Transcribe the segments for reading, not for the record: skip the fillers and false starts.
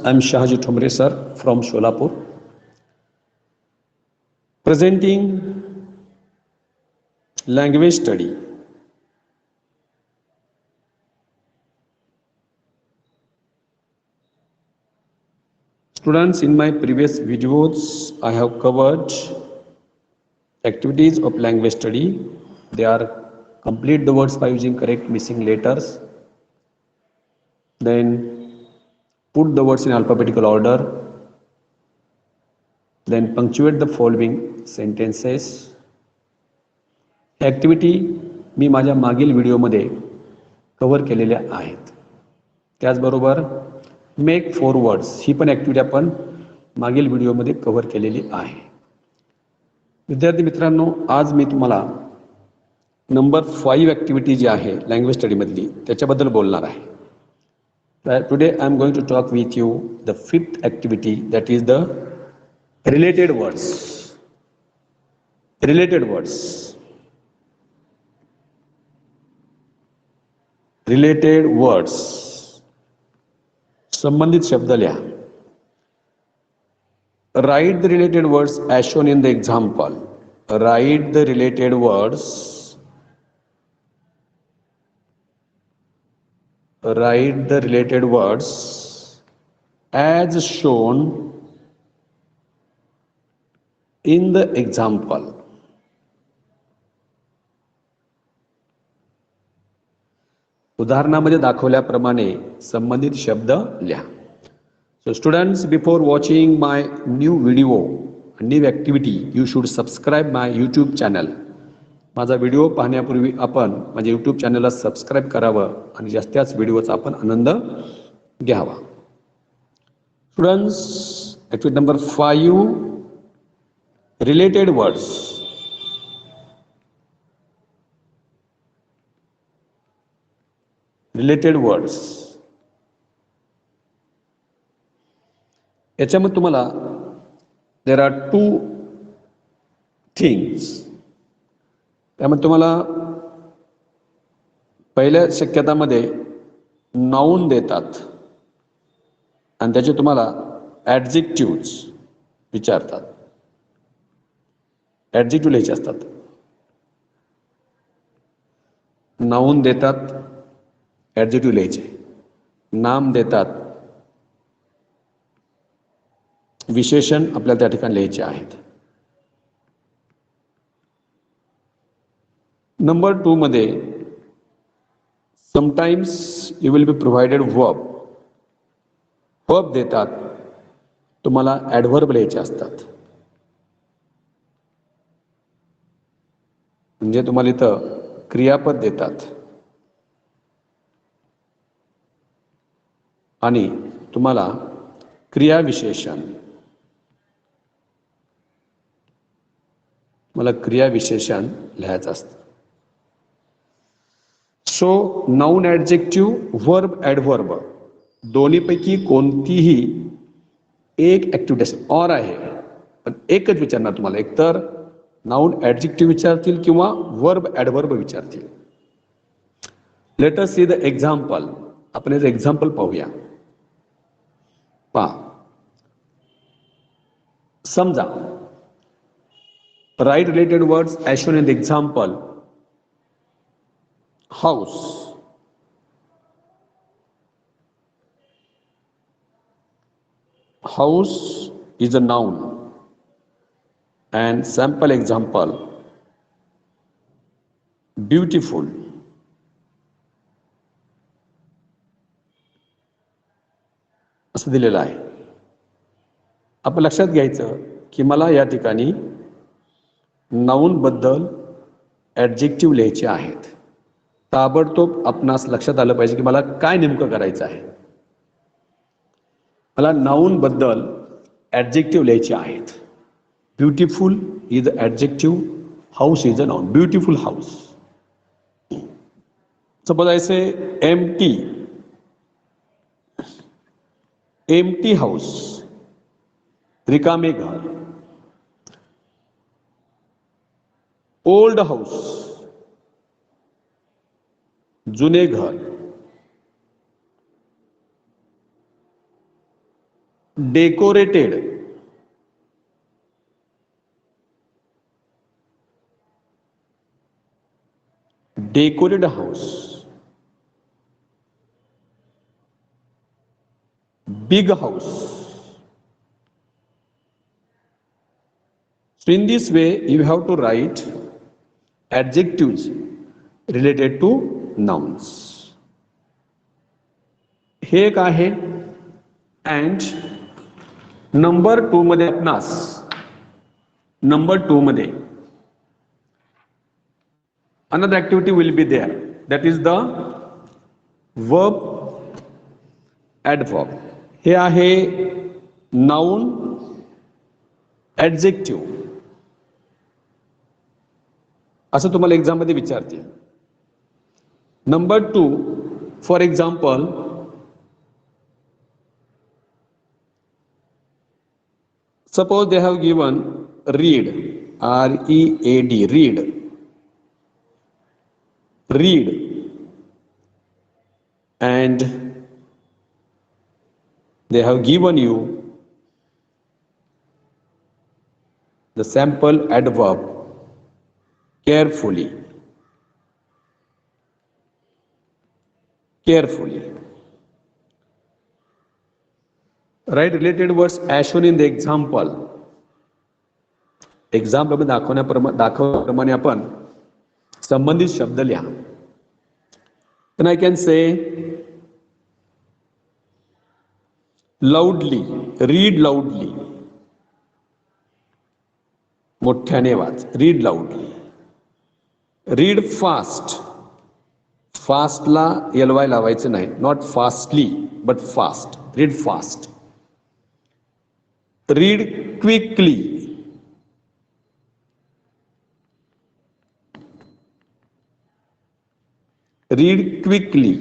I'm Shahaji Thomre sir from Sholapur, presenting language study. Students, in my previous videos, I have covered activities of language study. They are complete the words by using correct missing letters, then put the words in alphabetical order, then punctuate the following sentences. Activity मी माझ्या मागील व्हिडिओमध्ये cover केलेल्या आहेत. त्याचबरोबर make 4 words ही पण activity आपण मागील व्हिडिओमध्ये कव्हर केलेली आहे. विद्यार्थी मित्रांनो, आज मी तुम्हाला नंबर 5 ॲक्टिव्हिटी जी आहे लँग्वेज स्टडीमधली त्याच्याबद्दल बोलणार आहे. Today I am going to talk with you the 5th activity, that is the related words. Related words. Related words, संबंधित शब्द लिहा. Write the related words as shown in the example. Write the related words. Write the related words as shown in the example. उदाहरणामध्ये दाखवल्याप्रमाणे संबंधित शब्द लिहा. So students, before watching my new video, new activity, you should subscribe my YouTube channel. माझा video पाहण्यापूर्वी आपण माझ्या YouTube चॅनलला subscribe करावं आणि जास्तीच व्हिडिओचा आपण आनंद घ्यावा. Students, activity number 5, related words. Related words. याच्यामध्ये तुम्हाला देर आर 2 थिंग्स. त्यामध्ये तुम्हाला पहिल्या शक्यतामध्ये नाऊन देतात आणि त्याचे तुम्हाला ॲडजेक्टिव्ज विचारतात. ॲडजेक्टिव्ह लिहायचे असतात. नाऊन देतात, ॲडजेक्टिव्ह लिहायचे. नाम देतात, विशेषण आपल्याला त्या ठिकाणी लिहायचे आहेत. नंबर 2 मध्ये sometimes you will be provided verb. Verb देतात, तुम्हाला ॲडव्हर्ब लिहायचे असतात. म्हणजे तुम्हाला इथं क्रियापद देतात आणि तुम्हाला क्रियाविशेषण, मला क्रियाविशेषण लिहायचं असतं. सो नाऊन, ॲडजेक्टिव्ह, वर्ब, ॲडव्हर्ब दोन्हीपैकी कोणतीही एक ॲक्टिव्हिटी असेल. ऑर आहे पण एकच विचारणार तुम्हाला. एकतर नाऊन ॲडजेक्टिव्ह विचारतील किंवा वर्ब ॲडव्हर्ब विचारतील. Let us see the example. आपण याचं एक्झाम्पल पाहूया. पहा, समजा write related words as shown in the example. House. House is a noun and sample example, beautiful. असं दिलेलं आहे. आपण लक्षात घ्यायचं की मला या ठिकाणी नाऊन बद्दल ॲडजेक्टिव्ह लिहायचे आहेत. ताबडतोब आपणास लक्षात आलं पाहिजे की मला काय नेमकं करायचं आहे. मला नाऊन बद्दल ॲडजेक्टिव्ह लिहायचे आहेत. Beautiful is a adjective, house is a noun. Beautiful house. Suppose I से एम्प्टी. एम्प्टी हाऊस, रिकामे घर. ओल्ड हाऊस, जुने घर. Decorated, decorated house, big house. So in this way you have to write adjectives related to nouns. हे एक आहे. And number 2 मध्ये आपणास number 2 मध्ये another activity will be there, that is the verb adverb. हे आहे noun adjective. असं तुम्हाला exam मध्ये विचारते. Number 2, for example, suppose they have given read, R-E-A-D, read, and they have given you the sample adverb carefully. Write related words as shown in the example. Example मध्ये दाखवल्याप्रमाणे आपण संबंधित शब्द लिहा. Then I can say loudly, read loudly. मोठ्याने watch, read loudly. Read fast. फास्टला ly लावायचं नाही, not fastly but fast. Read fast. Read quickly. Read quickly.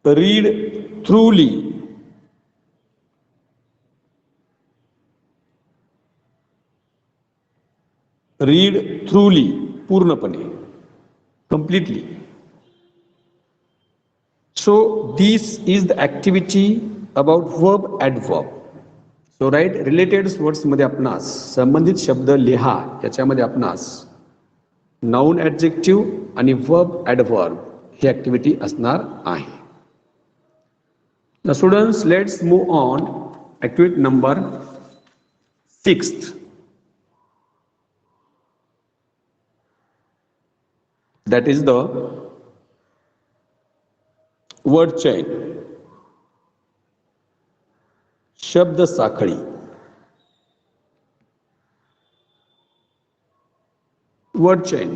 Read थ्रूली. Read थ्रूली, पूर्णपणे, completely. So this is the activity about verb adverb. So write related words मध्ये आपणास संबंधित शब्द लिहा. याच्यामध्ये आपणास नाउन ऍडजेक्टिव्ह आणि वर्ब ऍडवर्ब ही ऍक्टिव्हिटी असणार आहे. Now students, let's move on activity number 6. That is the word chain, शब्द साखळी. Word chain.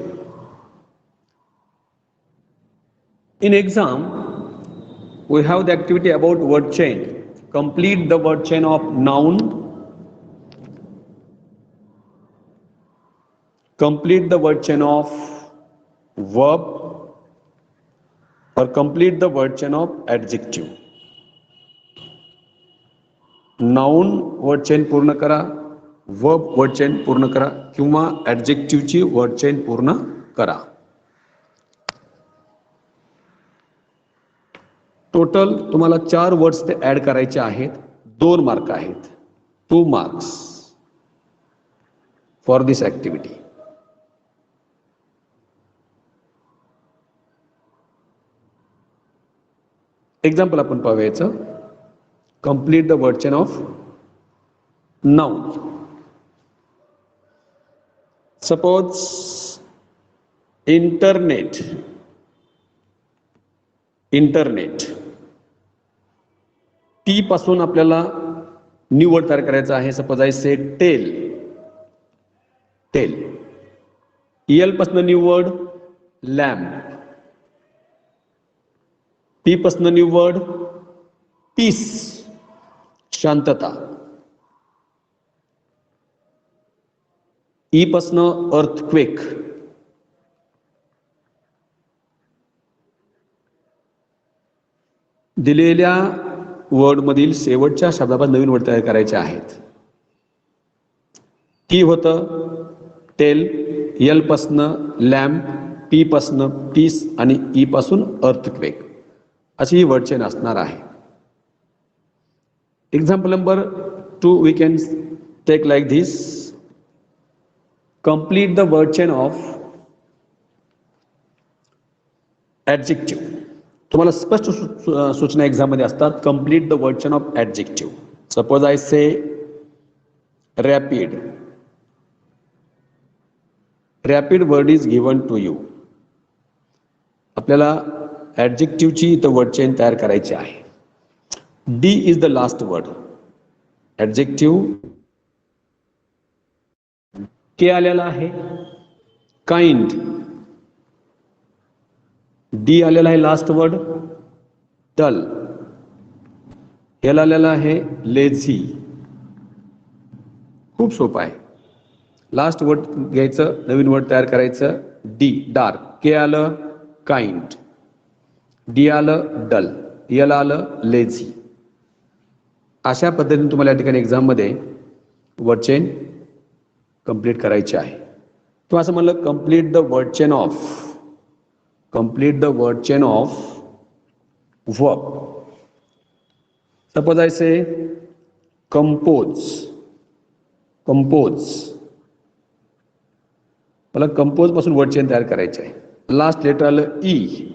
In exam, we have the activity about word chain. Complete the word chain of noun. Complete the word chain of verb, or complete the word chain of adjective. Noun word chain पूर्ण करा, verb word chain पूर्ण करा, किंवा adjective ची word chain पूर्ण करा. Total तुम्हाला 4 words ते ऍड करायचे आहेत. 2 मार्क आहेत. 2 marks for this activity. Example आपण पाहूयाचं. Complete the word chain of noun. Suppose internet. T पासून आपल्याला न्यू वर्ड तयार करायचा आहे. सपोज आय से टेल. एल पासून न्यू वर्ड लॅम्प. पी पासून न्यू वर्ड पीस, शांतता. ई पासून अर्थक्वेक. दिलेल्या वर्ड मधील शेवटच्या शब्दापासून नवीन वर्ड तयार करायचे आहेत. टी होतं टेल, एल पासून लॅम्प, पी पासून पीस आणि ई पासून अर्थक्वेक. अशी ही वर्ड चेन असणार आहे. Example number 2 we can take like this. Complete the word chain of adjective. तुम्हाला स्पष्ट सूचना एक्झाममध्ये असतात. Complete the word chain of adjective. Suppose I say rapid. Rapid word is given to you. आपल्याला ॲडजेक्टिव्हची इथं वर्ड चेन तयार करायची आहे. D is the last word. Adjective के आलेला आहे. काइंड डी आलेला आहे लास्ट वर्ड. डल एल आलेला आहे. लेझी. खूप सोपं आहे. लास्ट वर्ड घ्यायचं, नवीन वर्ड तयार करायचं. D dark. के आलं काइंड. डी आलं डल. एल आलं लेझी. अशा पद्धतीने तुम्हाला या ठिकाणी एक्झाममध्ये वर्ड चेन कंप्लीट करायची आहे. किंवा असं म्हणलं complete the word chain of. Complete the word chain of verb. Suppose I से कंपोज. कंपोज. मला कंपोज पासून वर्ड चेन तयार करायचे आहे. लास्ट लेटर आलं ई.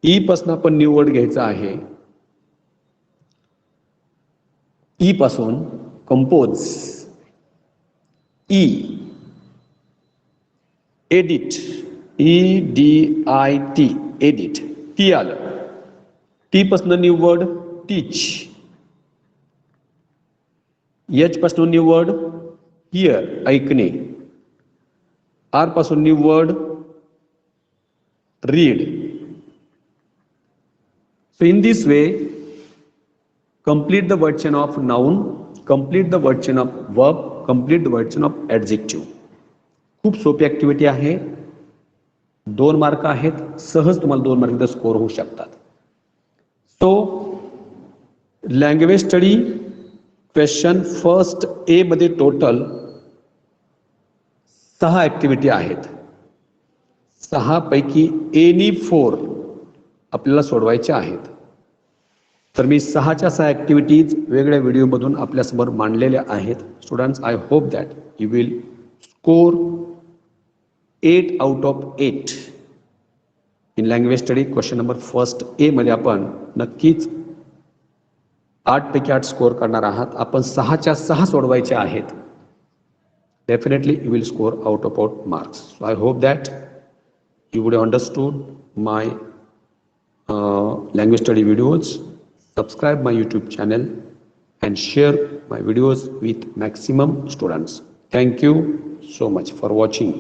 ई पासून आपण न्यू वर्ड घ्यायचा आहे. ई पासून कंपोज. ई. एडिट. EDIT. एडिट. टी आलं. टी पासून न्यू वर्ड टीच. एच पासून न्यू वर्ड हिअर ऐकणे. आर पासून new word read. So in this way complete the word chain of noun, complete the word chain of verb, complete the word chain of adjective. खूप सोपी activity आहे. 2 mark आहेत. सहज तुम्हाला 2 mark score होऊ शकतात. सो language study question first A मध्ये total 6 activity आहेत. 6 पैकी एनी 4 आपल्याला सोडवायच्या आहेत. तर मी 6च्या 6 ॲक्टिव्हिटीज वेगळ्या व्हिडिओमधून आपल्यासमोर मांडलेल्या आहेत. Students, I hope that you will score 8 out of 8 in language study. Question number first A मध्ये आपण नक्कीच 8 पैकी 8 स्कोर करणार आहात. आपण 6च्या 6 सोडवायच्या आहेत. Definitely you will score out of 8 marks. So I hope that you would understood my language study videos. Subscribe my YouTube channel and share my videos with maximum students. Thank you so much for watching.